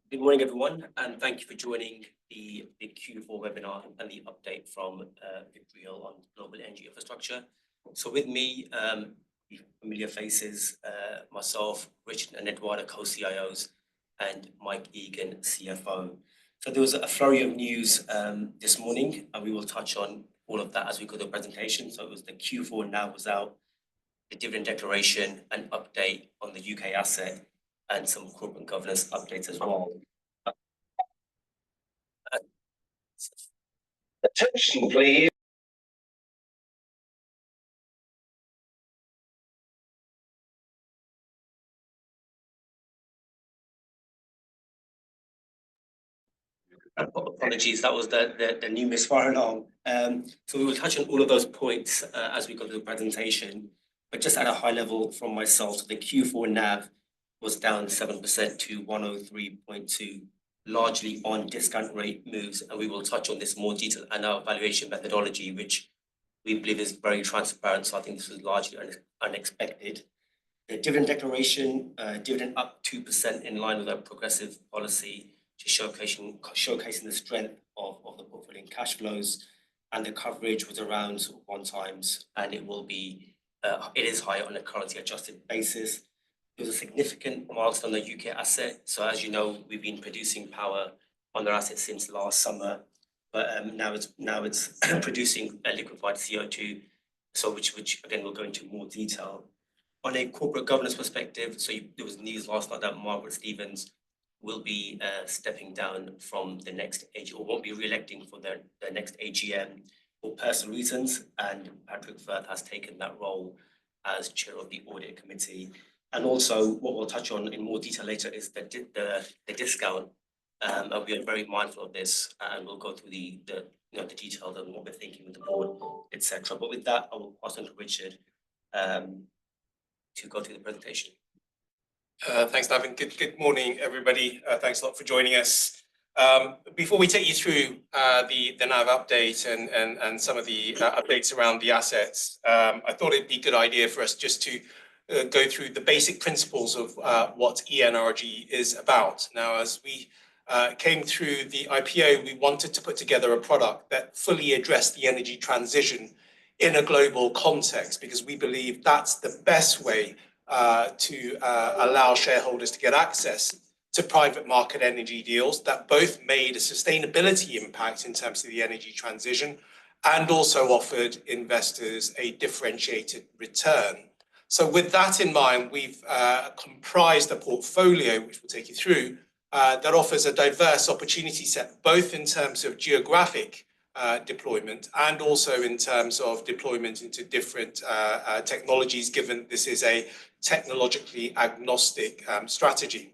Good morning, everyone, and thank you for joining the Q4 webinar and the update from Vitriol on global energy infrastructure. So with me, familiar faces, myself, Richard and Eduardo, co-CIOs, and Mike Egan, CFO. So there was a flurry of news this morning, and we will touch on all of that as we go through the presentation. So it was the Q4 NAV was out, the dividend declaration, an update on the UK asset, and some corporate governance updates as well. Attention, please. Apologies, that was the new misfire alarm. So we will touch on all of those points as we go through the presentation, but just at a high level from myself, so the Q4 NAV was down 7% to 103.2, largely on discount rate moves, and we will touch on this more detail and our valuation methodology, which we believe is very transparent. So I think this was largely unexpected. The dividend declaration, dividend up 2% in line with our progressive policy, just showcasing the strength of the portfolio and cash flows, and the coverage was around 1 times, and it is higher on a currency adjusted basis. It was a significant milestone on the UK asset. So as you know, we've been producing power on their asset since last summer, but now it's producing a liquefied CO2, so which again we'll go into more detail. On a corporate governance perspective, so there was news last night that Margaret Stevens will be stepping down from the next AGM, or won't be re-electing for the next AGM for personal reasons, and Patrick Firth has taken that role as chair of the audit committee. And also, what we'll touch on in more detail later is the discount. And we are very mindful of this, and we'll go through the details and what we're thinking with the board, etc. But with that, I will pass on to Richard to go through the presentation. Thanks, Navin. Good morning, everybody. Thanks a lot for joining us. Before we take you through the NAV update and some of the updates around the assets, I thought it'd be a good idea for us just to go through the basic principles of what ENRG is about. Now, as we came through the IPO, we wanted to put together a product that fully addressed the energy transition in a global context, because we believe that's the best way to allow shareholders to get access to private market energy deals that both made a sustainability impact in terms of the energy transition and also offered investors a differentiated return. So with that in mind, we've comprised a portfolio, which we'll take you through, that offers a diverse opportunity set, both in terms of geographic deployment and also in terms of deployment into different technologies, given this is a technologically agnostic strategy.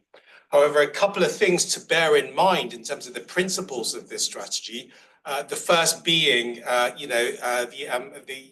However, a couple of things to bear in mind in terms of the principles of this strategy. The first being, the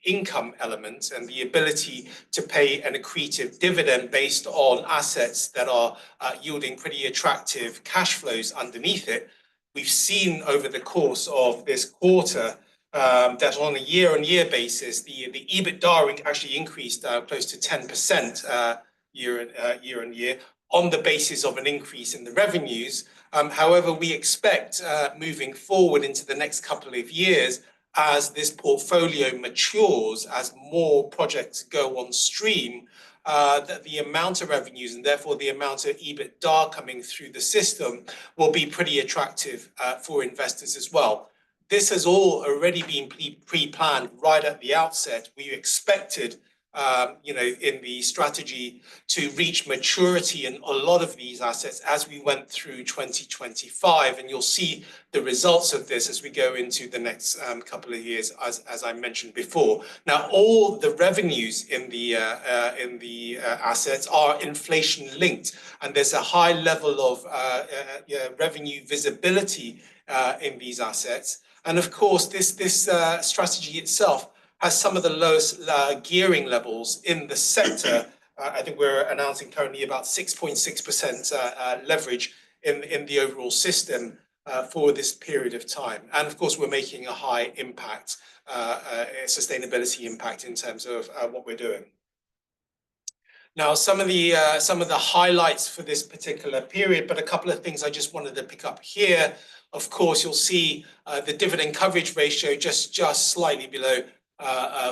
income element and the ability to pay an accretive dividend based on assets that are yielding pretty attractive cash flows underneath it. We've seen over the course of this quarter that on a year-on-year basis, the EBITDA actually increased close to 10% year-on-year on the basis of an increase in the revenues. However, we expect moving forward into the next couple of years, as this portfolio matures, as more projects go on stream, that the amount of revenues and therefore the amount of EBITDA coming through the system will be pretty attractive for investors as well. This has all already been pre-planned right at the outset. We expected in the strategy to reach maturity in a lot of these assets as we went through 2025, and you'll see the results of this as we go into the next couple of years, as I mentioned before. Now, all the revenues in the assets are inflation linked, and there's a high level of revenue visibility in these assets. And of course, this strategy itself has some of the lowest gearing levels in the sector. I think we're announcing currently about 6.6% leverage in the overall system for this period of time. And of course, we're making a high impact, sustainability impact in terms of what we're doing. Now, some of the highlights for this particular period, but a couple of things I just wanted to pick up here. Of course, you'll see the dividend coverage ratio just slightly below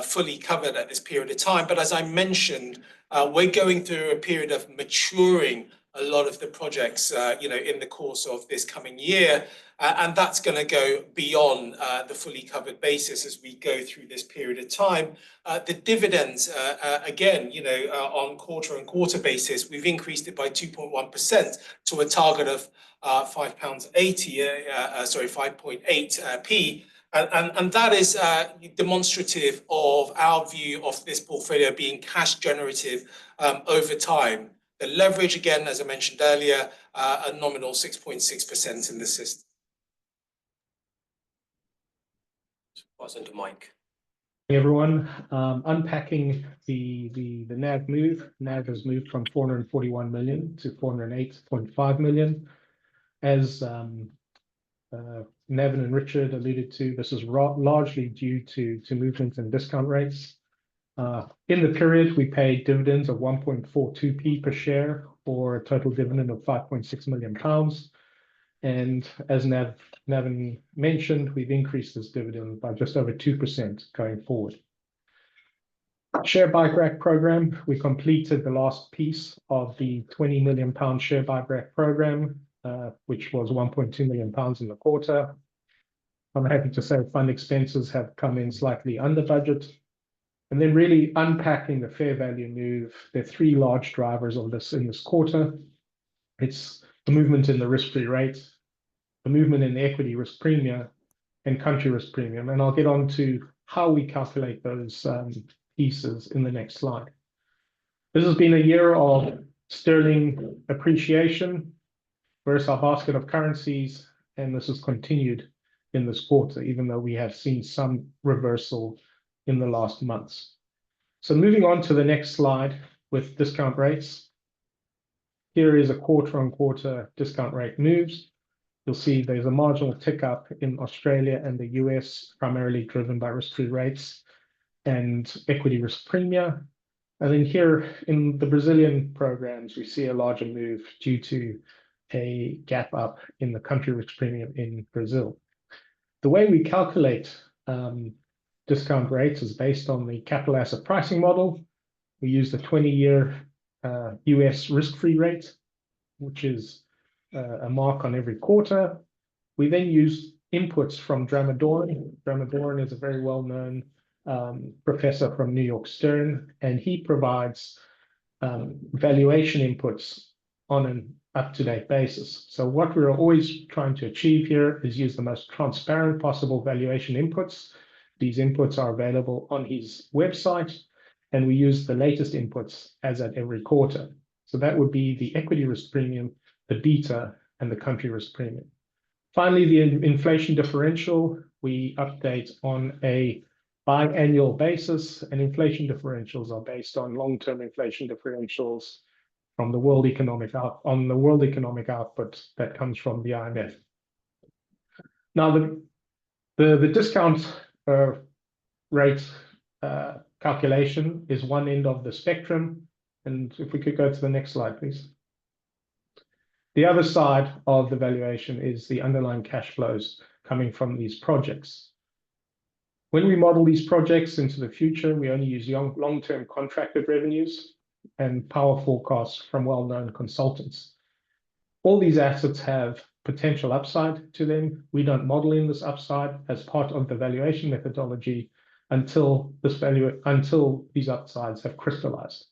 fully covered at this period of time. But as I mentioned, we're going through a period of maturing a lot of the projects, in the course of this coming year. And that's going to go beyond the fully covered basis as we go through this period of time. The dividends, again, on quarter-on-quarter basis, we've increased it by 2.1% to a target of £5.8p. And that is demonstrative of our view of this portfolio being cash generative over time. The leverage, again, as I mentioned earlier, a nominal 6.6% in the system. Pass on to Mike. Hey everyone, unpacking the NAV move. NAV has moved from 441 million to 408.5 million. As Nevin and Richard alluded to, this is largely due to movements in discount rates. In the period, we paid dividends of 1.42p per share, or a total dividend of £5.6 million. And as Nevin mentioned, we've increased this dividend by just over 2% going forward. Share buyback program, we completed the last piece of the £20 million share buyback program, which was £1.2 million in the quarter. I'm happy to say fund expenses have come in slightly under budget. And then really unpacking the fair value move, there are three large drivers of this in this quarter. It's the movement in the risk-free rate, the movement in the equity risk premium, and country risk premium. And I'll get on to how we calculate those pieces in the next slide. This has been a year of sterling appreciation versus our basket of currencies, and this has continued in this quarter, even though we have seen some reversal in the last months. So moving on to the next slide with discount rates. Here is a quarter-on-quarter discount rate moves. You'll see there's a marginal tick up in Australia and the US, primarily driven by risk-free rates and equity risk premia. And then here in the Brazilian programs, we see a larger move due to a gap up in the country risk premium in Brazil. The way we calculate discount rates is based on the capital asset pricing model. We use the 20-year US risk-free rate, which is a mark on every quarter. We then use inputs from Dramadorn. Dramadorn is a very well-known professor from New York Stern, and he provides valuation inputs on an up-to-date basis. So what we're always trying to achieve here is use the most transparent possible valuation inputs. These inputs are available on his website, and we use the latest inputs as at every quarter. So that would be the equity risk premium, the beta, and the country risk premium. Finally, the inflation differential, we update on a biannual basis, and inflation differentials are based on long-term inflation differentials from the world economic output that comes from the IMF. Now, the discount rate calculation is one end of the spectrum, and if we could go to the next slide, please. The other side of the valuation is the underlying cash flows coming from these projects. When we model these projects into the future, we only use long-term contracted revenues and power forecasts from well-known consultants. All these assets have potential upside to them. We don't model in this upside as part of the valuation methodology until these upsides have crystallized.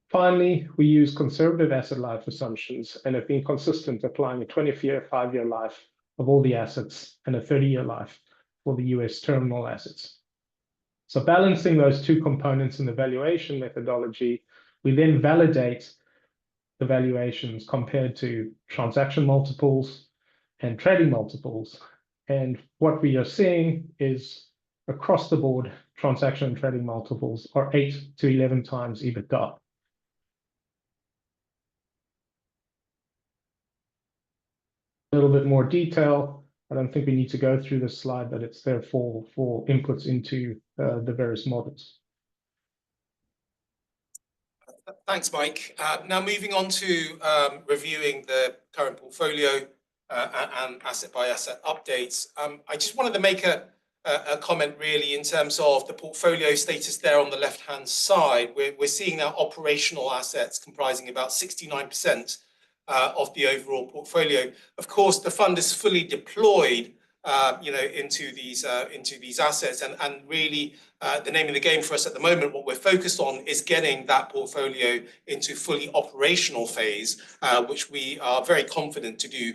Finally, we use conservative asset life assumptions and have been consistent applying a 20-year, 5-year life of all the assets and a 30-year life for the US terminal assets. So balancing those two components in the valuation methodology, we then validate the valuations compared to transaction multiples and trading multiples. And what we are seeing is across the board, transaction and trading multiples are 8 to 11 times EBITDA. A little bit more detail. I don't think we need to go through this slide, but it's there for inputs into the various models. Thanks, Mike. Now moving on to reviewing the current portfolio and asset by asset updates. I just wanted to make a comment really in terms of the portfolio status there on the left-hand side. We're seeing now operational assets comprising about 69% of the overall portfolio. Of course, the fund is fully deployed into these assets, and really the name of the game for us at the moment, what we're focused on is getting that portfolio into fully operational phase, which we are very confident to do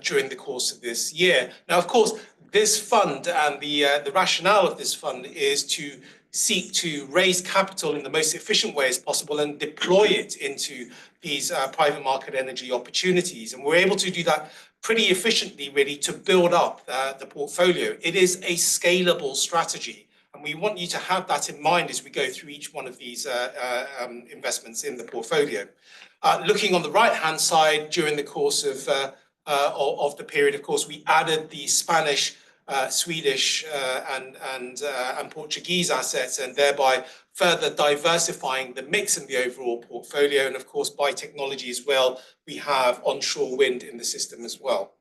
during the course of this year. Now, of course, this fund and the rationale of this fund is to seek to raise capital in the most efficient way as possible and deploy it into these private market energy opportunities. And we're able to do that pretty efficiently, really, to build up the portfolio. It is a scalable strategy, and we want you to have that in mind as we go through each one of these investments in the portfolio. Looking on the right-hand side, during the course of the period, of course, we added the Spanish, Swedish, and Portuguese assets, and thereby further diversifying the mix in the overall portfolio. And of course, by technology as well, we have onshore wind in the system as well.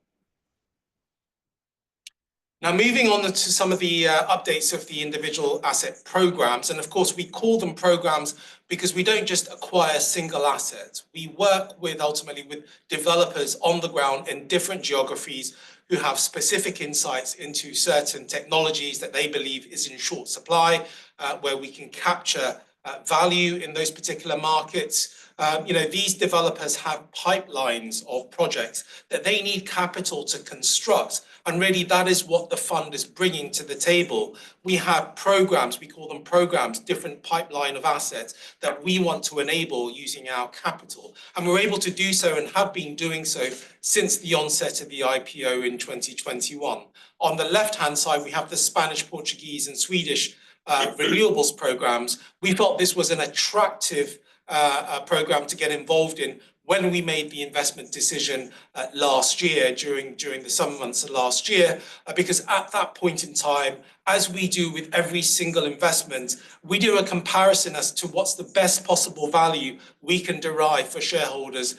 Now, moving on to some of the updates of the individual asset programs. And of course, we call them programs because we don't just acquire single assets. We work ultimately with developers on the ground in different geographies who have specific insights into certain technologies that they believe is in short supply, where we can capture value in those particular markets. These developers have pipelines of projects that they need capital to construct. And really, that is what the fund is bringing to the table. We have programs, we call them programs, different pipeline of assets that we want to enable using our capital. And we're able to do so and have been doing so since the onset of the IPO in 2021. On the left-hand side, we have the Spanish, Portuguese, and Swedish renewables programs. We thought this was an attractive program to get involved in when we made the investment decision last year, during the summer months of last year, because at that point in time, as we do with every single investment, we do a comparison as to what's the best possible value we can derive for shareholders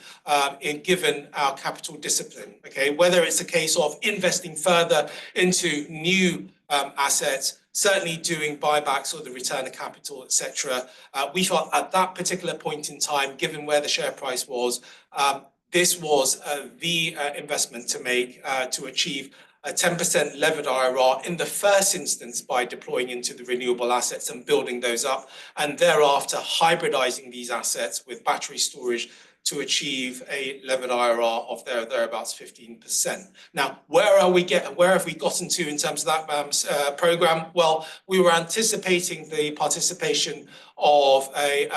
given our capital discipline. Okay, whether it's a case of investing further into new assets, certainly doing buybacks or the return of capital, etc. We thought at that particular point in time, given where the share price was, this was the investment to make to achieve a 10% levered IRR in the first instance by deploying into the renewable assets and building those up, and thereafter hybridizing these assets with battery storage to achieve a levered IRR of thereabouts 15%. Now, where have we gotten to in terms of that program? Well, we were anticipating the participation of a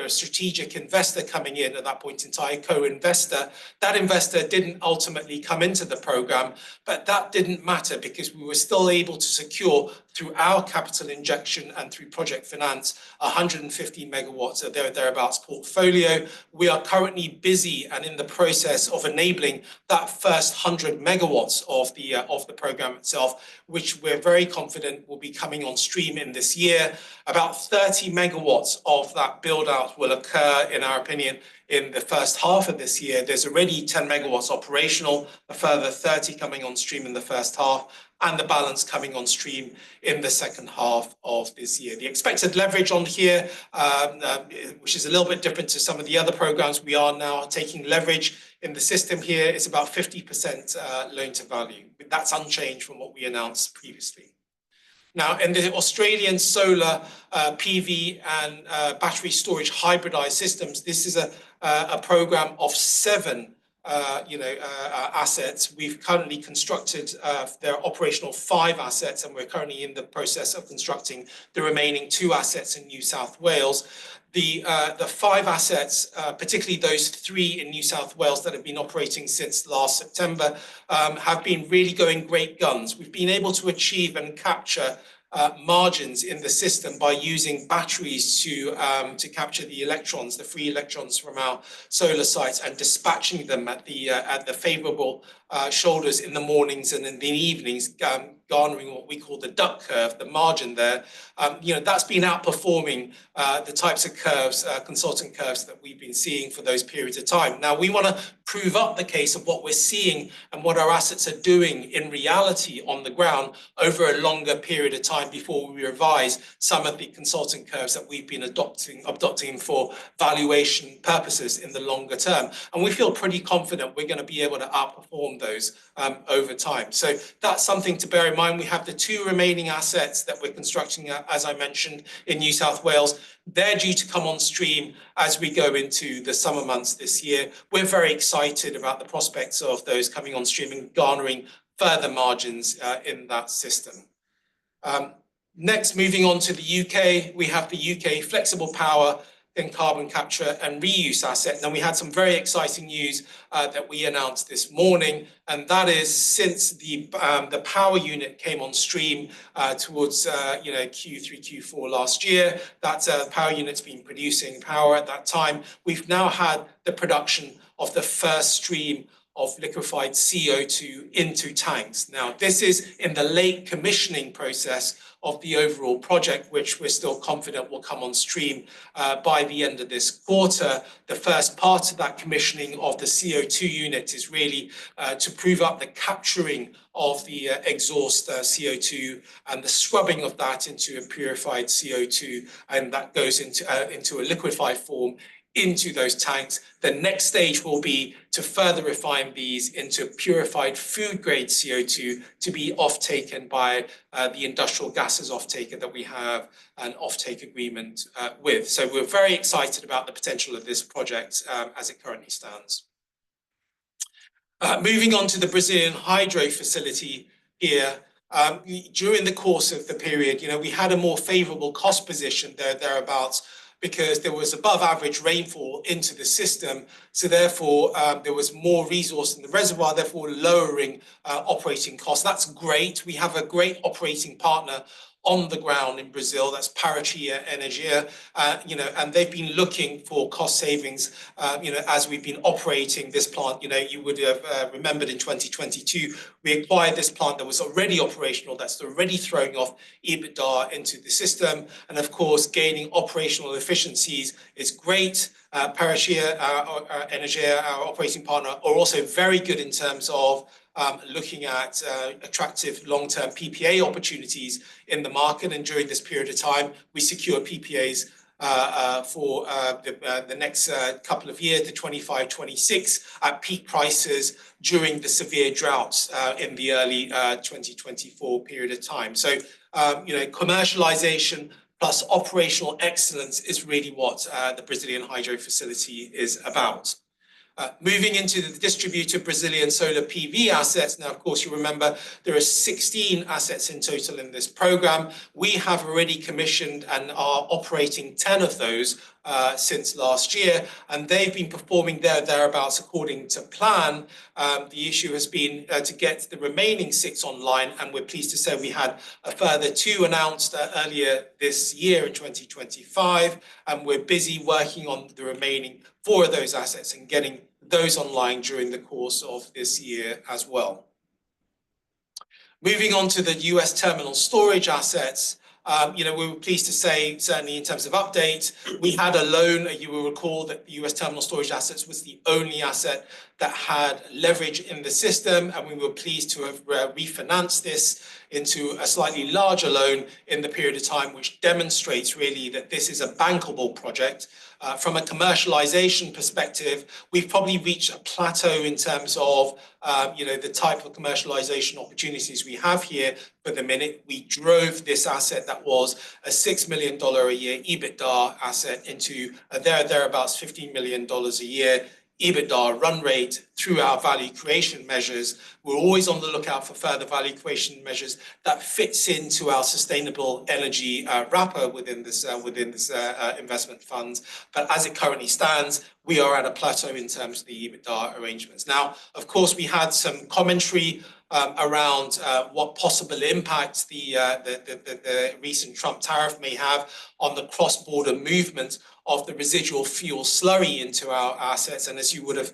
strategic investor coming in at that point in time, co-investor. That investor didn't ultimately come into the program, but that didn't matter because we were still able to secure through our capital injection and through project finance 150 megawatts of thereabouts portfolio. We are currently busy and in the process of enabling that first 100 megawatts of the program itself, which we're very confident will be coming on stream in this year. About 30 megawatts of that build out will occur, in our opinion, in the first half of this year. There's already 10 megawatts operational, a further 30 coming on stream in the first half, and the balance coming on stream in the second half of this year. The expected leverage on here, which is a little bit different to some of the other programs, we are now taking leverage in the system here. It's about 50% loan to value. That's unchanged from what we announced previously. Now, in the Australian solar PV and battery storage hybridized systems, this is a program of 7 assets. We've currently constructed their operational 5 assets, and we're currently in the process of constructing the remaining 2 assets in New South Wales. The 5 assets, particularly those 3 in New South Wales that have been operating since last September, have been really going great guns. We've been able to achieve and capture margins in the system by using batteries to capture the electrons, the free electrons from our solar sites, and dispatching them at the favourable shoulders in the mornings and in the evenings, garnering what we call the duck curve, the margin there, that's been outperforming the types of curves, consultant curves that we've been seeing for those periods of time. Now, we want to prove up the case of what we're seeing and what our assets are doing in reality on the ground over a longer period of time before we revise some of the consultant curves that we've been adopting for valuation purposes in the longer term. And we feel pretty confident we're going to be able to outperform those over time. So that's something to bear in mind. We have the 2 remaining assets that we're constructing, as I mentioned, in New South Wales. They're due to come on stream as we go into the summer months this year. We're very excited about the prospects of those coming on stream and garnering further margins in that system. Next, moving on to the UK, we have the UK flexible power in carbon capture and reuse asset. Now, we had some very exciting news that we announced this morning, and that is since the power unit came on stream towards Q3, Q4 last year, that power unit's been producing power at that time. We've now had the production of the first stream of liquefied CO2 into tanks. Now, this is in the late commissioning process of the overall project, which we're still confident will come on stream by the end of this quarter. The first part of that commissioning of the CO2 unit is really to prove up the capturing of the exhaust CO2 and the scrubbing of that into a purified CO2, and that goes into a liquefied form into those tanks. The next stage will be to further refine these into purified food-grade CO2 to be off-taken by the industrial gases off-taker that we have an off-take agreement with. So we're very excited about the potential of this project as it currently stands. Moving on to the Brazilian hydro facility here. During the course of the period, we had a more favorable cost position thereabouts, because there was above average rainfall into the system. So therefore, there was more resource in the reservoir, therefore lowering operating costs. That's great. We have a great operating partner on the ground in Brazil, that's ENRG, and they've been looking for cost savings, as we've been operating this plant. You would have remembered in 2022, we acquired this plant that was already operational, that's already throwing off EBITDA into the system. And of course, gaining operational efficiencies is great. ENRG, our operating partner, are also very good in terms of looking at attractive long-term PPA opportunities in the market. And during this period of time, we secured PPAs for the next couple of years, the 25, 26, at peak prices during the severe droughts in the early 2024 period of time. So, commercialization plus operational excellence is really what the Brazilian hydro facility is about. Moving into the distributed Brazilian solar PV assets. Now, of course, you remember there are 16 assets in total in this program. We have already commissioned and are operating 10 of those since last year, and they've been performing thereabouts according to plan. The issue has been to get the remaining 6 online, and we're pleased to say we had a further 2 announced earlier this year in 2025, and we're busy working on the remaining 4 of those assets and getting those online during the course of this year as well. Moving on to the US terminal storage assets, we were pleased to say, certainly in terms of update, we had a loan. You will recall that the US terminal storage assets was the only asset that had leverage in the system, and we were pleased to have refinanced this into a slightly larger loan in the period of time, which demonstrates really that this is a bankable project. From a commercialization perspective, we've probably reached a plateau in terms of the type of commercialization opportunities we have here. For the minute, we drove this asset that was a $6 million a year EBITDA asset into thereabouts $15 million a year EBITDA run rate through our value creation measures. We're always on the lookout for further value creation measures that fits into our sustainable energy wrapper within this investment funds. But as it currently stands, we are at a plateau in terms of the EBITDA arrangements. Now, of course, we had some commentary around what possible impact the recent Trump tariff may have on the cross-border movement of the residual fuel slurry into our assets. And as you would have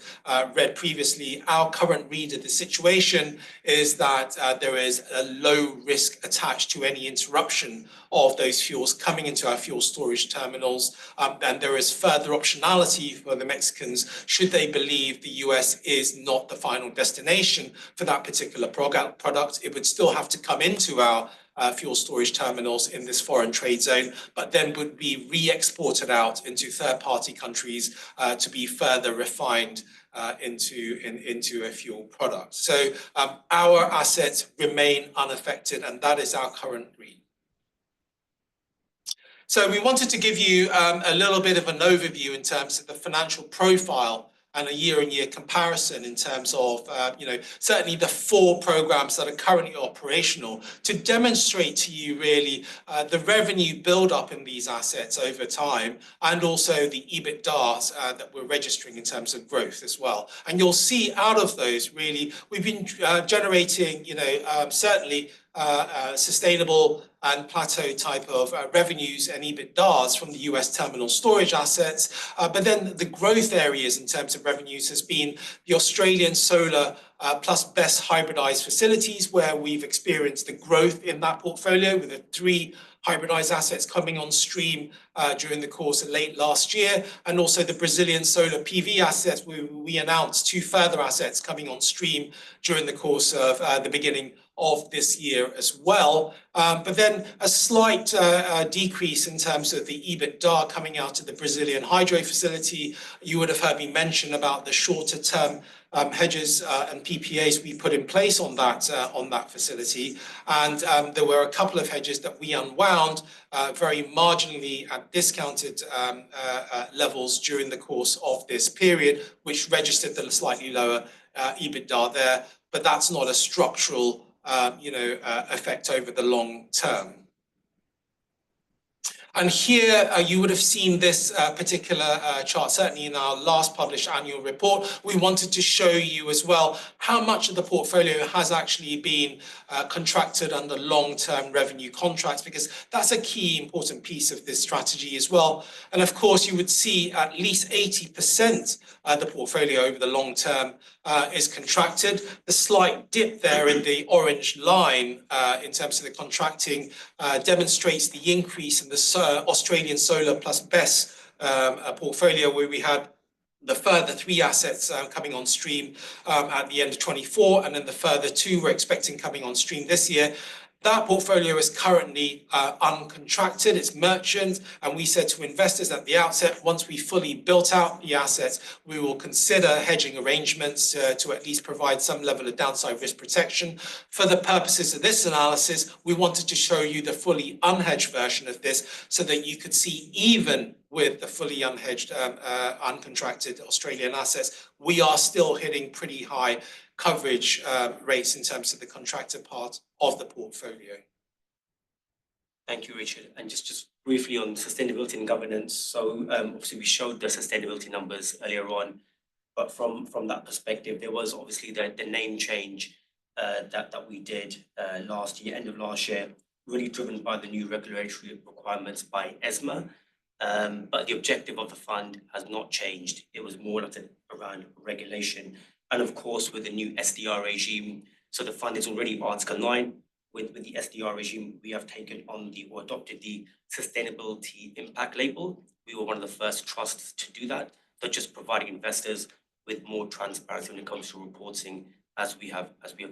read previously, our current read of the situation is that there is a low risk attached to any interruption of those fuels coming into our fuel storage terminals. And there is further optionality for the Mexicans should they believe the US is not the final destination for that particular product. It would still have to come into our fuel storage terminals in this foreign trade zone, but then would be re-exported out into third-party countries to be further refined into a fuel product. So our assets remain unaffected, and that is our current read. So we wanted to give you a little bit of an overview in terms of the financial profile and a year-on-year comparison in terms of, certainly the 4 programs that are currently operational to demonstrate to you really the revenue build-up in these assets over time, and also the EBITDAs that we're registering in terms of growth as well. And you'll see out of those, really, we've been generating, certainly sustainable and plateau type of revenues and EBITDAs from the US terminal storage assets. But then the growth areas in terms of revenues has been the Australian solar plus BESS hybridized facilities, where we've experienced the growth in that portfolio with the 3 hybridized assets coming on stream during the course of late last year, and also the Brazilian solar PV assets. We announced 2 further assets coming on stream during the course of the beginning of this year as well. But then a slight decrease in terms of the EBITDA coming out of the Brazilian hydro facility. You would have heard me mention about the shorter term hedges and PPAs we put in place on that facility. And there were a couple of hedges that we unwound very marginally at discounted levels during the course of this period, which registered the slightly lower EBITDA there. But that's not a structural effect over the long term. And here you would have seen this particular chart, certainly in our last published annual report. We wanted to show you as well how much of the portfolio has actually been contracted under long-term revenue contracts, because that's a key important piece of this strategy as well. And of course, you would see at least 80% the portfolio over the long term is contracted. The slight dip there in the orange line in terms of the contracting demonstrates the increase in the Australian solar plus BESS portfolio, where we had the further 3 assets coming on stream at the end of 24, and then the further 2 we're expecting coming on stream this year. That portfolio is currently uncontracted, it's merchant, and we said to investors at the outset, once we fully built out the assets, we will consider hedging arrangements to at least provide some level of downside risk protection. For the purposes of this analysis, we wanted to show you the fully unhedged version of this so that you could see, even with the fully unhedged, uncontracted Australian assets, we are still hitting pretty high coverage rates in terms of the contracted part of the portfolio. Thank you, Richard. And just briefly on sustainability and governance. So obviously we showed the sustainability numbers earlier on, but from that perspective, there was obviously the name change that we did last year, end of last year, really driven by the new regulatory requirements by ESMA. But the objective of the fund has not changed. It was more around regulation. And of course, with the new SDR regime, so the fund is already Article 9. With the SDR regime, we have taken on or adopted the sustainability impact label. We were one of the first trusts to do that, so just providing investors with more transparency when it comes to reporting, as we have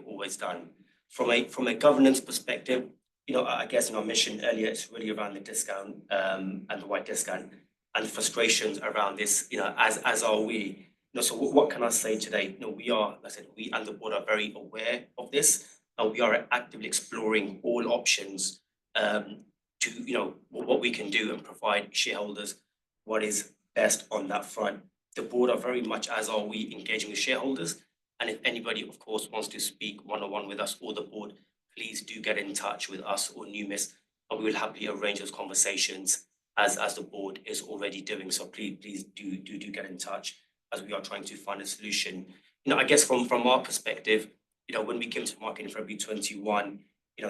always done. From a governance perspective, I guess I mentioned earlier, it's really around the discount and the white discount and frustrations around this, as are we. So what can I say today? We are, like I said, we and the board are very aware of this, and we are actively exploring all options to, what we can do and provide shareholders what is best on that front. The board are very much, as are we, engaging with shareholders. And if anybody, of course, wants to speak one-on-one with us or the board, please do get in touch with us or Numis, and we will happily arrange those conversations as the board is already doing. So please do get in touch, as we are trying to find a solution. I guess from our perspective, when we came to market in February 21,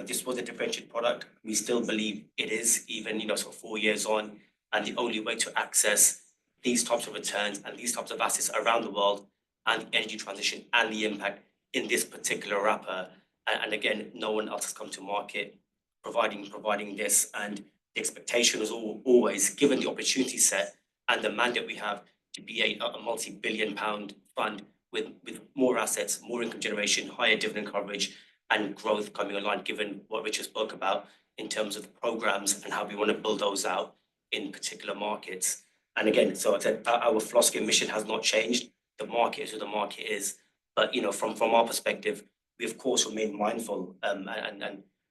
this was a differentiated product. We still believe it is, even, sort of 4 years on. And the only way to access these types of returns and these types of assets around the world and the energy transition and the impact in this particular wrapper. And again, no one else has come to market providing this. And the expectation was always, given the opportunity set and the mandate we have to be a multi-billion-pound fund with more assets, more income generation, higher dividend coverage, and growth coming online, given what Richard spoke about in terms of the programs and how we want to build those out in particular markets. And again, so I said our philosophy and mission has not changed. The market is who the market is. But from our perspective, we of course remain mindful and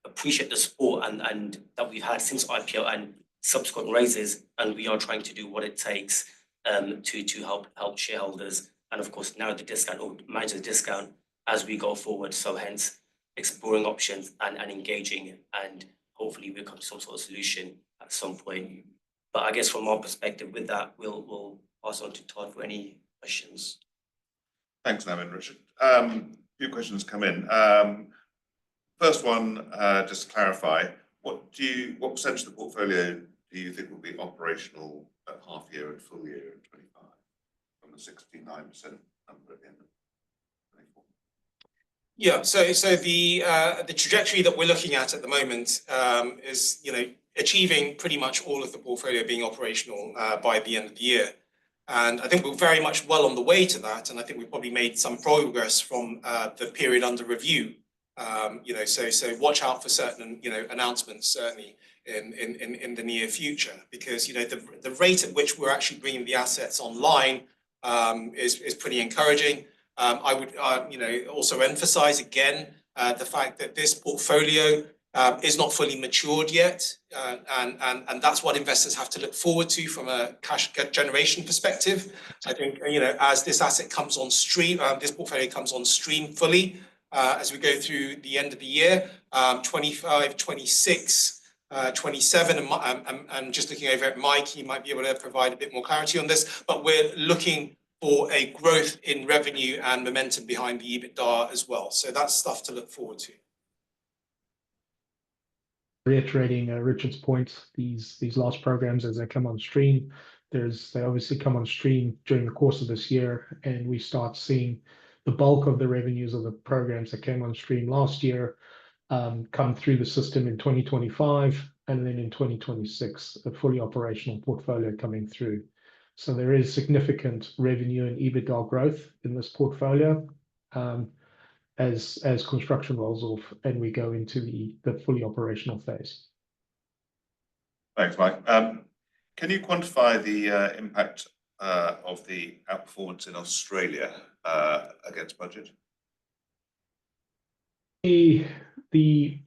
appreciate the support and that we've had since IPO and subsequent raises, and we are trying to do what it takes to help shareholders and of course narrow the discount or manage the discount as we go forward. So hence exploring options and engaging, and hopefully we'll come to some sort of solution at some point. But I guess from our perspective with that, we'll pass on to Todd for any questions. Thanks, Nam and Richard. Few questions come in. First one, just to clarify, what percentage of the portfolio do you think will be operational at half year and full year in 25 from the 69% number at the end of 24? Yeah, so the trajectory that we're looking at the moment is, achieving pretty much all of the portfolio being operational by the end of the year. And I think we're very much well on the way to that. And I think we've probably made some progress from the period under review. So watch out for certain, announcements certainly in the near future, because, the rate at which we're actually bringing the assets online is pretty encouraging. I would, also emphasize again the fact that this portfolio is not fully matured yet, and that's what investors have to look forward to from a cash generation perspective. I think, as this asset comes on stream, this portfolio comes on stream fully as we go through the end of the year, 25, 26, 27, and just looking over at Mike, he might be able to provide a bit more clarity on this, but we're looking for a growth in revenue and momentum behind the EBITDA as well. So that's stuff to look forward to. Reiterating Richard's points, these last programs as they come on stream, they obviously come on stream during the course of this year, and we start seeing the bulk of the revenues of the programs that came on stream last year come through the system in 2025, and then in 2026, a fully operational portfolio coming through. So there is significant revenue and EBITDA growth in this portfolio as construction rolls off and we go into the fully operational phase. Thanks, Mike. Can you quantify the impact of the outperformance in Australia against budget? The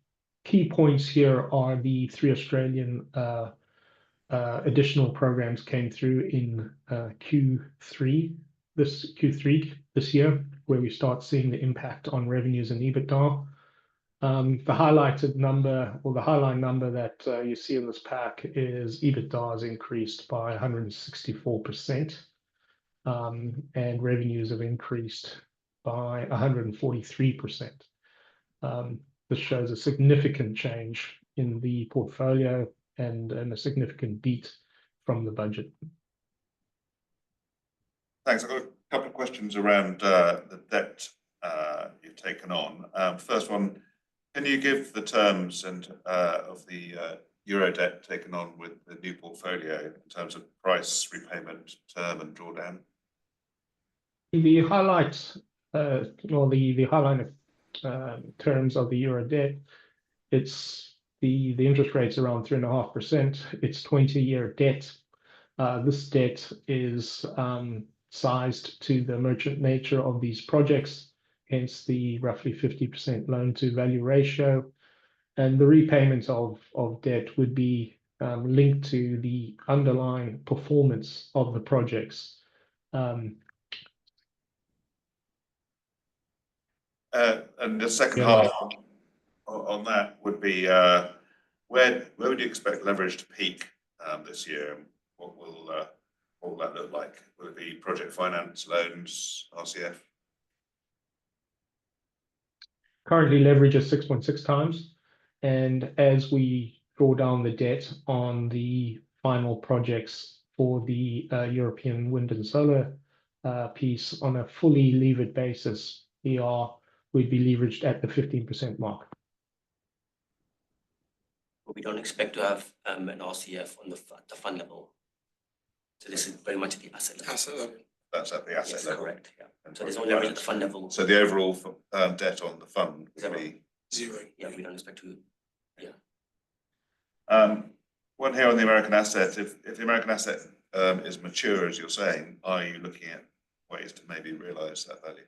key points here are the 3 Australian additional programs came through in Q3 this year, where we start seeing the impact on revenues and EBITDA. The highlighted number, or the highline number that you see in this pack, is EBITDA has increased by 164%, and revenues have increased by 143%. This shows a significant change in the portfolio and a significant beat from the budget. Thanks. I've got a couple of questions around the debt you've taken on. First one, can you give the terms and of the euro debt taken on with the new portfolio in terms of price, repayment, term, and drawdown? The highlight, or the highlight terms of the euro debt, it's the interest rate's around 3.5%. It's 20-year debt. This debt is sized to the merchant nature of these projects, hence the roughly 50% loan to value ratio. And the repayment of debt would be linked to the underlying performance of the projects. And the second half on that would be, where would you expect leverage to peak this year? What will that look like? Will it be project finance, loans, RCF? currently leverage is 6.6 times. And as we draw down the debt on the final projects for the European wind and solar piece on a fully levered basis, we'd be leveraged at the 15% mark. But we don't expect to have an RCF on the fund level. So this is very much at the asset level. Asset level. That's at the asset Yes, level. correct, yeah. So there's no leverage at the fund level. So the overall debt on the fund would be Zero. Yeah, we don't expect to. one here on the American asset. If the American asset is mature, as you're saying, are you looking at ways to maybe realise that value?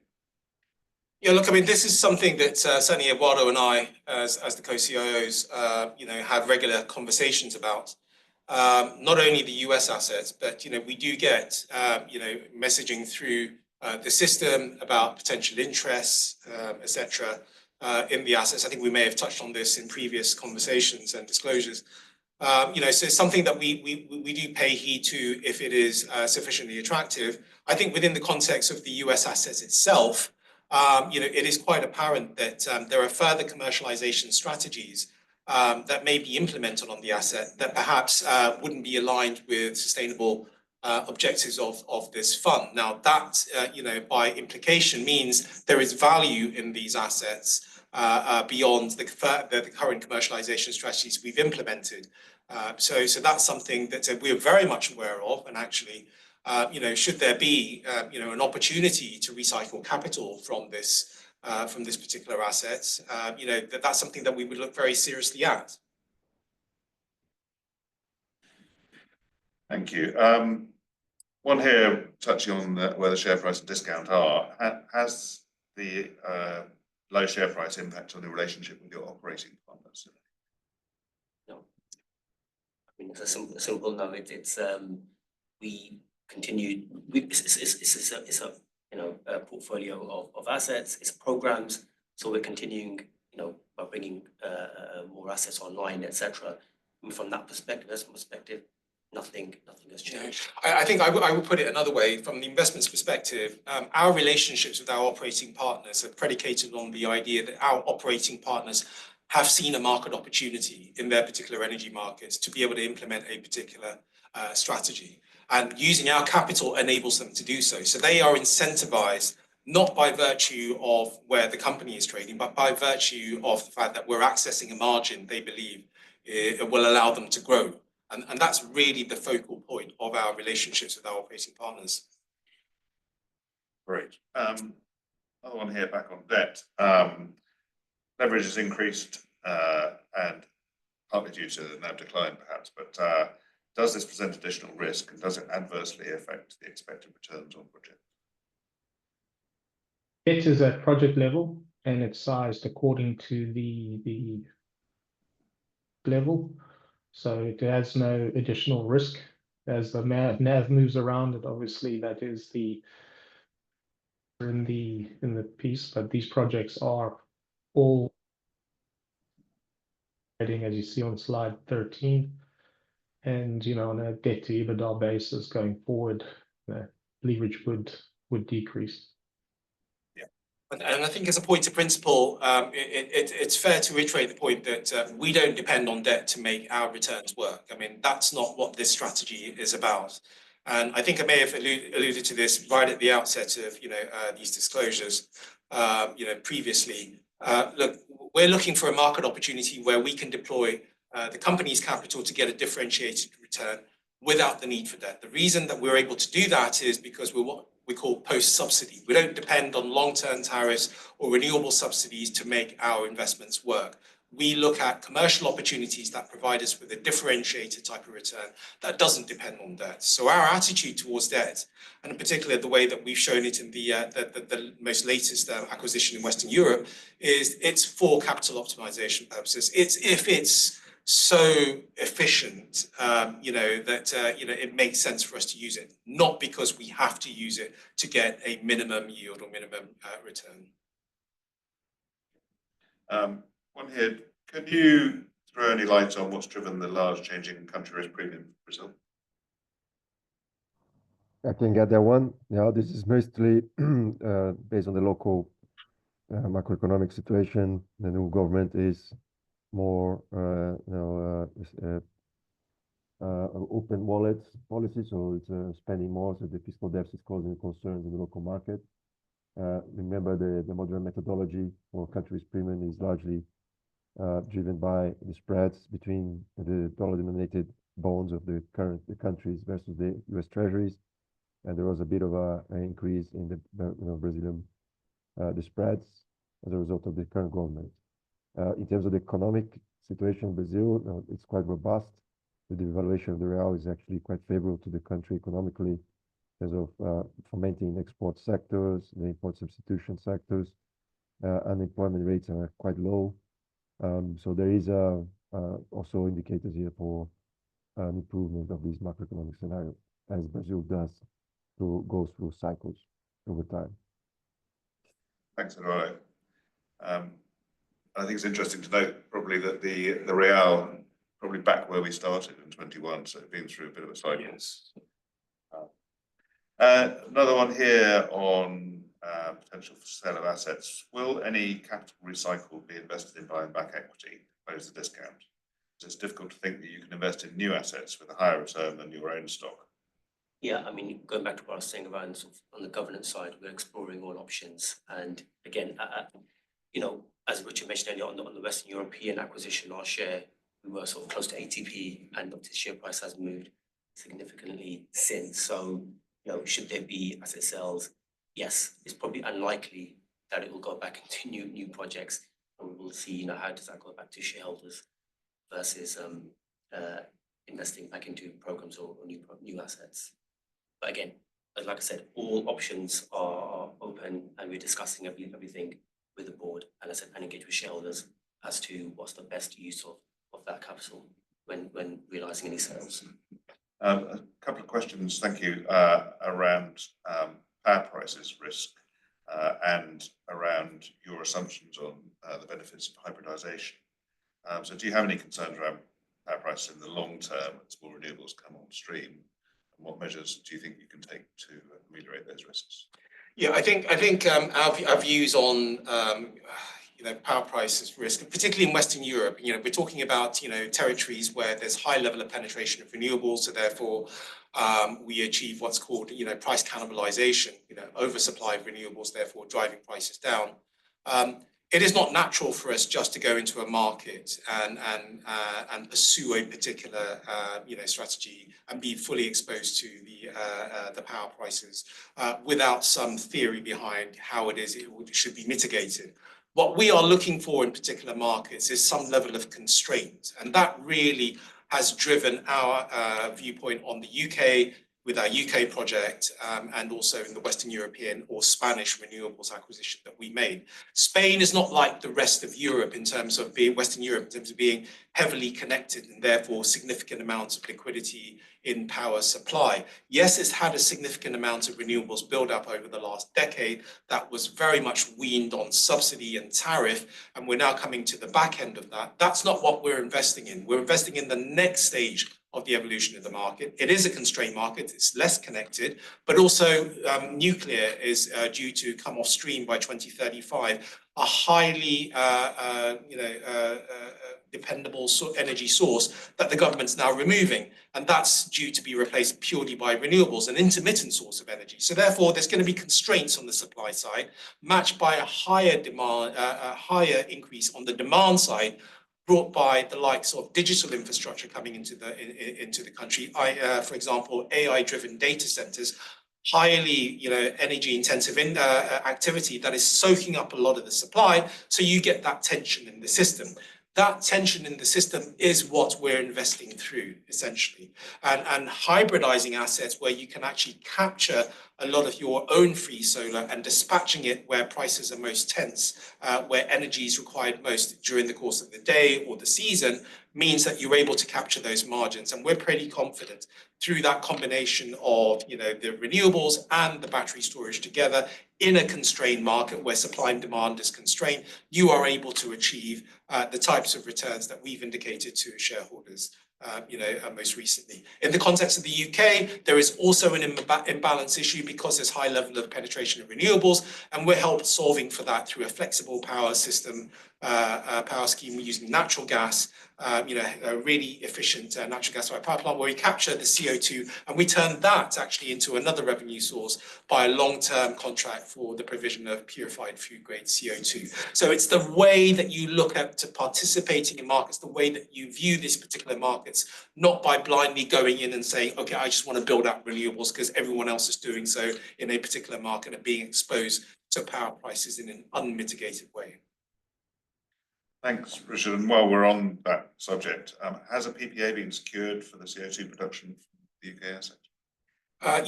Yeah, look, I mean, this is something that certainly Eduardo and I, as the co-CIOs, have regular conversations about. Not only the US assets, but we do get messaging through the system about potential interests, etc. In the assets. I think we may have touched on this in previous conversations and disclosures. So it's something that we do pay heed to if it is sufficiently attractive. I think within the context of the US assets itself, it is quite apparent that there are further commercialization strategies that may be implemented on the asset that perhaps wouldn't be aligned with sustainable objectives of this fund. Now that, by implication means there is value in these assets beyond the current commercialization strategies we've implemented. So that's something that we're very much aware of, and actually, should there be, an opportunity to recycle capital from this particular asset, that's something that we would look very seriously at. Thank you. One here touching on where the share price and discount are. Has the low share price impact on the relationship with your operating partners? No. I mean, it's a simple no. It's we continue. It's a portfolio of assets. It's programs. So we're continuing, by bringing more assets online, etc. And from that perspective, nothing has changed. I think I would put it another way. From the investments perspective, our relationships with our operating partners are predicated on the idea that our operating partners have seen a market opportunity in their particular energy markets to be able to implement a particular strategy. And using our capital enables them to do so. So they are incentivized not by virtue of where the company is trading, but by virtue of the fact that we're accessing a margin they believe it will allow them to grow. And that's really the focal point of our relationships with our operating partners. Great. Another one here back on debt. Leverage has increased and partly due to the NAV decline perhaps, but does this present additional risk, and does it adversely affect the expected returns on projects? It is at project level and it's sized according to the level. So it has no additional risk. As the NAV moves around, it obviously that is in the piece, but these projects are all heading, as you see on slide 13. And on a debt to EBITDA basis going forward, leverage would decrease. And I think as a point of principle, it's fair to reiterate the point that we don't depend on debt to make our returns work. I mean, that's not what this strategy is about. And I think I may have alluded to this right at the outset of these disclosures, previously. Look, we're looking for a market opportunity where we can deploy the company's capital to get a differentiated return without the need for debt. The reason that we're able to do that is because we're what we call post-subsidy. We don't depend on long-term tariffs or renewable subsidies to make our investments work. We look at commercial opportunities that provide us with a differentiated type of return that doesn't depend on debt. So our attitude towards debt, and in particular the way that we've shown it in the most latest acquisition in Western Europe, is it's for capital optimization purposes. It's if it's so efficient, that it makes sense for us to use it, not because we have to use it to get a minimum yield or minimum return. One here, can you throw any light on what's driven the large change in country risk premium in Brazil? I can get that one. Yeah, this is mostly based on the local macroeconomic situation. The new government is more, open wallet policy, so it's spending more, so the fiscal deficit is causing concerns in the local market. Remember, the modern methodology for country risk premium is largely driven by the spreads between the dollar-denominated bonds of the countries versus the U.S. Treasuries, and there was a bit of an increase in the Brazilian the spreads as a result of the current government. In terms of the economic situation in Brazil, it's quite robust. The devaluation of the real is actually quite favorable to the country economically, in terms of fomenting export sectors, the import substitution sectors. Unemployment rates are quite low. So there is also indicators here for an improvement of this macroeconomic scenario, as Brazil goes through cycles over time. Thanks, Eduardo. I think it's interesting to note probably that the real probably back where we started in 21, so it's been through a bit of a cycle. Yes. Another one here on potential for sale of assets. Will any capital recycle be invested in buying back equity, opposed to discount? It's difficult to think that you can invest in new assets with a higher return than your own stock. Yeah, I mean, going back to what I was saying about sort of on the governance side, we're exploring all options. And again, as Richard mentioned earlier on the Western European acquisition, our share, we were sort of close to 80p, and the share price has moved significantly since. So, should there be asset sales? Yes, it's probably unlikely that it will go back into new projects, and we will see, how does that go back to shareholders versus investing back into programs or new assets. But again, like I said, all options are open, and we're discussing everything with the board, and as I said, and engage with shareholders as to what's the best use of that capital when realising any sales. A couple of questions, thank you, around power prices risk and around your assumptions on the benefits of hybridisation. So do you have any concerns around power prices in the long term as more renewables come on stream? And what measures do you think you can take to ameliorate those risks? Yeah, I think our views on power prices risk, particularly in Western Europe, we're talking about territories where there's high level of penetration of renewables, so therefore we achieve what's called price cannibalization, oversupply of renewables, therefore driving prices down. It is not natural for us just to go into a market and pursue a particular strategy and be fully exposed to the power prices without some theory behind how it should be mitigated. What we are looking for in particular markets is some level of constraint, and that really has driven our viewpoint on the UK with our UK project and also in the Western European or Spanish renewables acquisition that we made. Spain is not like the rest of Europe in terms of being Western Europe, in terms of being heavily connected and therefore significant amounts of liquidity in power supply. Yes, it's had a significant amount of renewables build up over the last decade that was very much weaned on subsidy and tariff, and we're now coming to the back end of that. That's not what we're investing in. We're investing in the next stage of the evolution of the market. It is a constrained market, it's less connected, but also nuclear is due to come off stream by 2035, a highly dependable energy source that the government's now removing, and that's due to be replaced purely by renewables, an intermittent source of energy. So therefore, there's going to be constraints on the supply side, matched by a higher demand, a higher increase on the demand side, brought by the likes of digital infrastructure coming into the country. For example, AI-driven data centers, highly energy-intensive activity that is soaking up a lot of the supply. So you get that tension in the system. That tension in the system is what we're investing through, essentially. And hybridizing assets where you can actually capture a lot of your own free solar and dispatching it where prices are most tense, where energy is required most during the course of the day or the season, means that you're able to capture those margins. And we're pretty confident through that combination of the renewables and the battery storage together in a constrained market where supply and demand is constrained, you are able to achieve the types of returns that we've indicated to shareholders most recently. In the context of the UK, there is also an imbalance issue because there's high level of penetration of renewables, and we're helped solving for that through a flexible power system, power scheme using natural gas, a really efficient natural gas power plant where we capture the CO2 and we turn that actually into another revenue source by a long-term contract for the provision of purified food-grade CO2. So it's the way that you look at to participating in markets, the way that you view these particular markets, not by blindly going in and saying, okay, I just want to build out renewables because everyone else is doing so in a particular market and being exposed to power prices in an unmitigated way. Thanks, Richard. And while we're on that subject, has a PPA been secured for the CO2 production from the UK asset?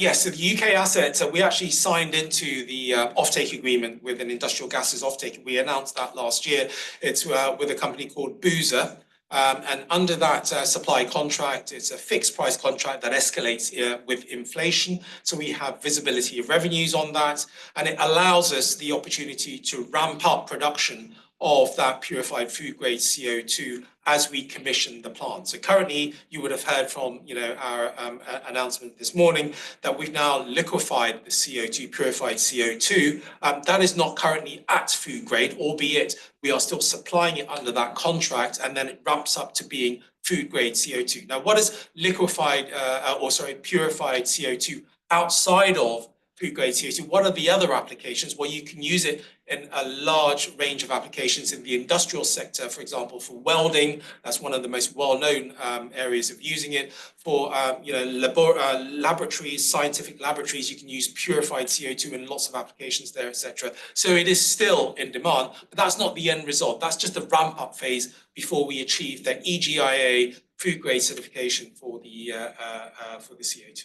Yes, so the UK asset, we actually signed into the offtake agreement with an industrial gases offtake. We announced that last year. It's with a company called Boozer. And under that supply contract, it's a fixed price contract that escalates with inflation. So we have visibility of revenues on that. And it allows us the opportunity to ramp up production of that purified food grade CO2 as we commission the plant. So currently, you would have heard from our announcement this morning that we've now liquefied the CO2, purified CO2. That is not currently at food grade, albeit we are still supplying it under that contract, and then it ramps up to being food grade CO2. Now, what is purified CO2 outside of food grade CO2? What are the other applications? Well, you can use it in a large range of applications in the industrial sector, for example, for welding. That's one of the most well-known areas of using it. For laboratories, scientific laboratories, you can use purified CO2 in lots of applications there, etc. So it is still in demand, but that's not the end result. That's just a ramp-up phase before we achieve the EGIA food grade certification for the CO2.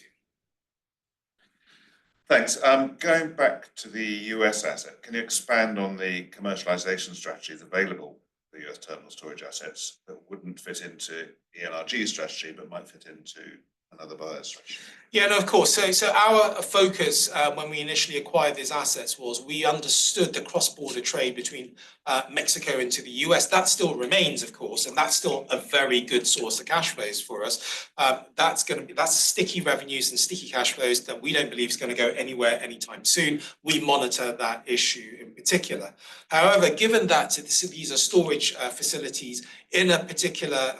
Thanks. Going back to the US asset, can you expand on the commercialization strategies available for US terminal storage assets that wouldn't fit into ENRG's strategy, but might fit into another buyer's strategy? Yeah, no, of course. So our focus when we initially acquired these assets was we understood the cross-border trade between Mexico into the US. That still remains, of course, and that's still a very good source of cash flows for us. That's sticky revenues and sticky cash flows that we don't believe is going to go anywhere anytime soon. We monitor that issue in particular. However, given that these are storage facilities in a particular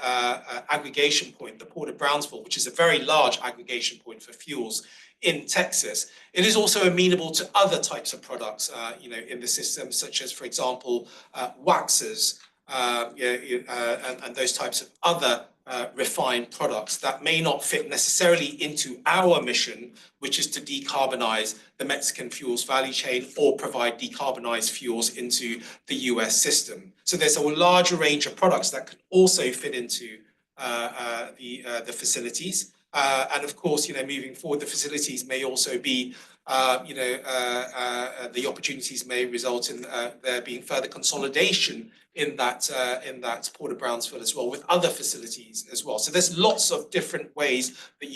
aggregation point, the Port of Brownsville, which is a very large aggregation point for fuels in Texas, it is also amenable to other types of products, in the system, such as, for example, waxes, and those types of other refined products that may not fit necessarily into our mission, which is to decarbonize the Mexican fuels value chain or provide decarbonized fuels into the US system. So there's a larger range of products that could also fit into the facilities. And of course, moving forward, the facilities may also be, the opportunities may result in there being further consolidation in that Port of Brownsville as well, with other facilities as well. So there's lots of different ways that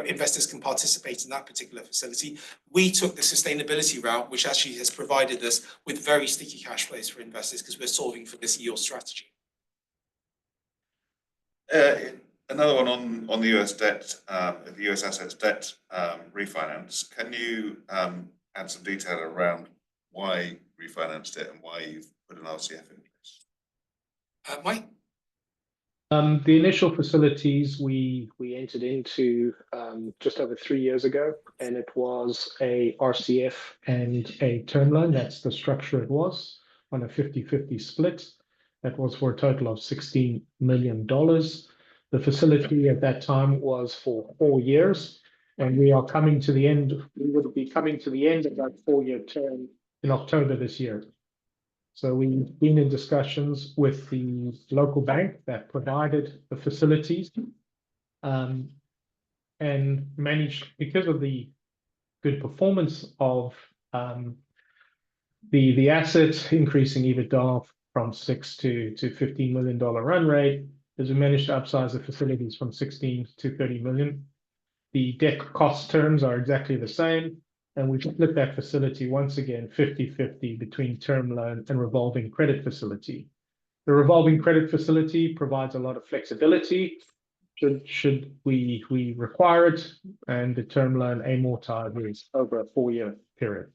investors can participate in that particular facility. We took the sustainability route, which actually has provided us with very sticky cash flows for investors because we're solving for this yield strategy. Another one on the US debt, the US assets debt refinance. Can you add some detail around why you refinanced it and why you've put an RCF in place? Mike? The initial facilities we entered into just over 3 years ago, and it was a RCF and a term loan. That's the structure it was, on a 50-50 split. That was for a total of $16 million. The facility at that time was for 4 years, and we are coming to the end. We will be coming to the end of that 4-year term in October this year. So we've been in discussions with the local bank that provided the facilities, and managed, because of the good performance of the assets, increasing EBITDA from $6 to $15 million run rate, as we managed to upsize the facilities from 16 to 30 million. The debt cost terms are exactly the same, and we split that facility once again 50-50 between term loan and revolving credit facility. The revolving credit facility provides a lot of flexibility should we require it, and the term loan amortizes over a 4-year period.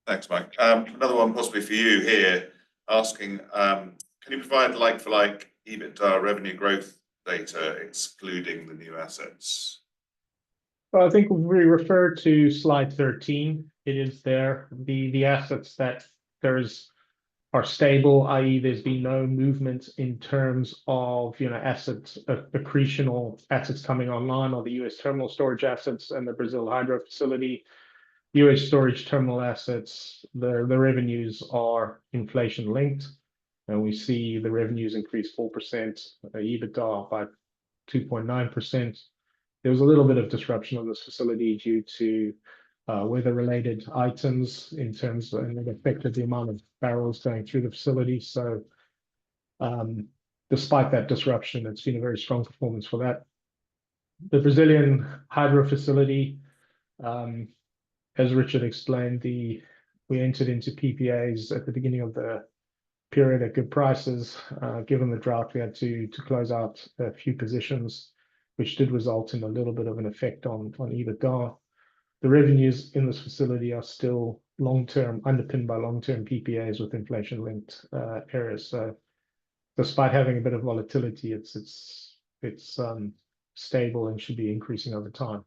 Thanks, Mike. Another one possibly for you here, asking, can you provide like-for-like EBITDA revenue growth data excluding the new assets? Well, I think we refer to slide 13. It is there. The assets that are stable, i.e. there's been no movement in terms of, assets accretion or assets coming online, or the US terminal storage assets and the Brazil hydro facility. US storage terminal assets, the revenues are inflation linked, and we see the revenues increase 4%, EBITDA by 2.9%. There was a little bit of disruption of this facility due to weather-related items in terms of, and it affected the amount of barrels going through the facility. So despite that disruption, it's been a very strong performance for that. The Brazilian hydro facility, as Richard explained, we entered into PPAs at the beginning of the period at good prices. Given the drought, we had to close out a few positions, which did result in a little bit of an effect on EBITDA. The revenues in this facility are still long-term, underpinned by long-term PPAs with inflation-linked areas. So despite having a bit of volatility, it's stable and should be increasing over time.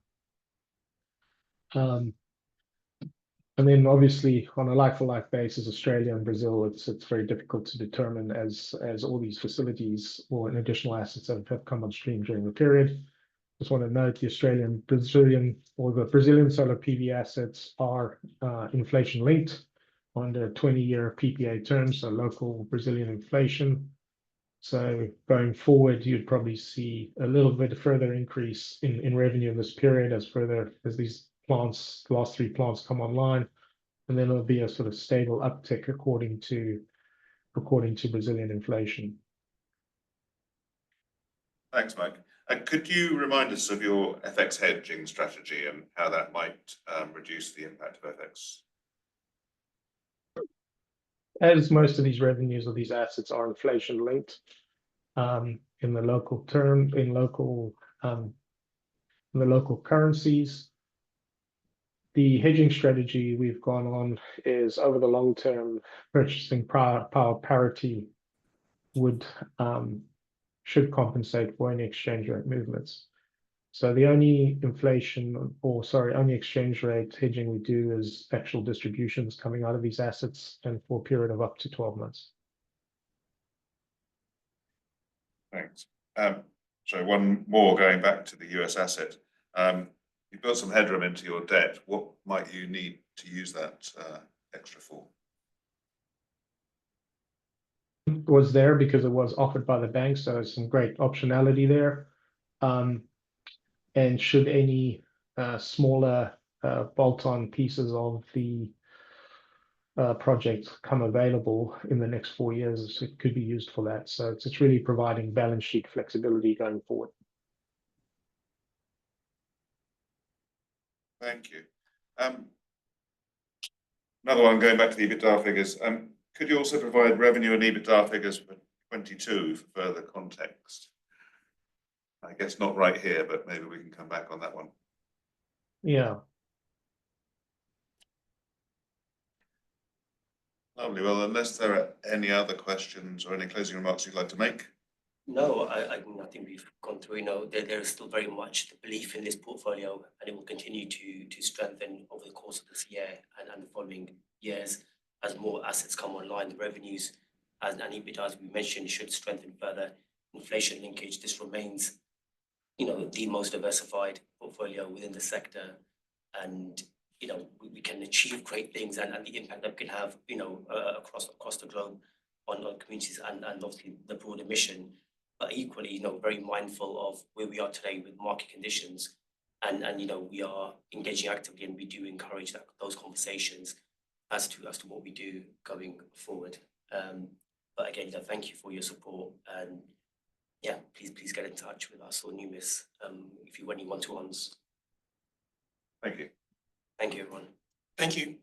And then obviously on a like-for-like basis, Australia and Brazil, it's very difficult to determine as all these facilities or additional assets have come on stream during the period. Just want to note the Brazilian solar PV assets are inflation linked under 20-year PPA terms, so local Brazilian inflation. So going forward, you'd probably see a little bit further increase in revenue in this period as these plants, the last 3 plants come online, and then there'll be a sort of stable uptick according to Brazilian inflation. Thanks, Mike. Could you remind us of your FX hedging strategy and how that might reduce the impact of FX? As most of these revenues of these assets are inflation linked, in the local currencies, the hedging strategy we've gone on is over the long term, purchasing power parity should compensate for any exchange rate movements. So the only only exchange rate hedging we do is actual distributions coming out of these assets, and for a period of up to 12 months. Thanks. So one more going back to the US asset. You've got some headroom into your debt. What might you need to use that extra for? Was there because it was offered by the bank, so there's some great optionality there. And should any smaller bolt-on pieces of the project come available in the next 4 years, it could be used for that. So it's really providing balance sheet flexibility going forward. Thank you. Another one going back to the EBITDA figures. Could you also provide revenue and EBITDA figures for 22 for further context? I guess not right here, but maybe we can come back on that one. Yeah. Lovely. Well, unless there are any other questions or any closing remarks you'd like to make. No, I think we've gone through. There is still very much the belief in this portfolio, and it will continue to strengthen over the course of this year and the following years as more assets come online. The revenues and EBITDA, as we mentioned, should strengthen further. Inflation linkage, this remains, the most diversified portfolio within the sector, and we can achieve great things and the impact that we can have, across the globe on communities and obviously the broader mission. But equally, very mindful of where we are today with market conditions, and we are engaging actively, and we do encourage those conversations as to what we do going forward. But again, thank you for your support, and yeah, please get in touch with us or Numis if you want any one-to-ones. Thank you. Thank you, everyone. Thank you.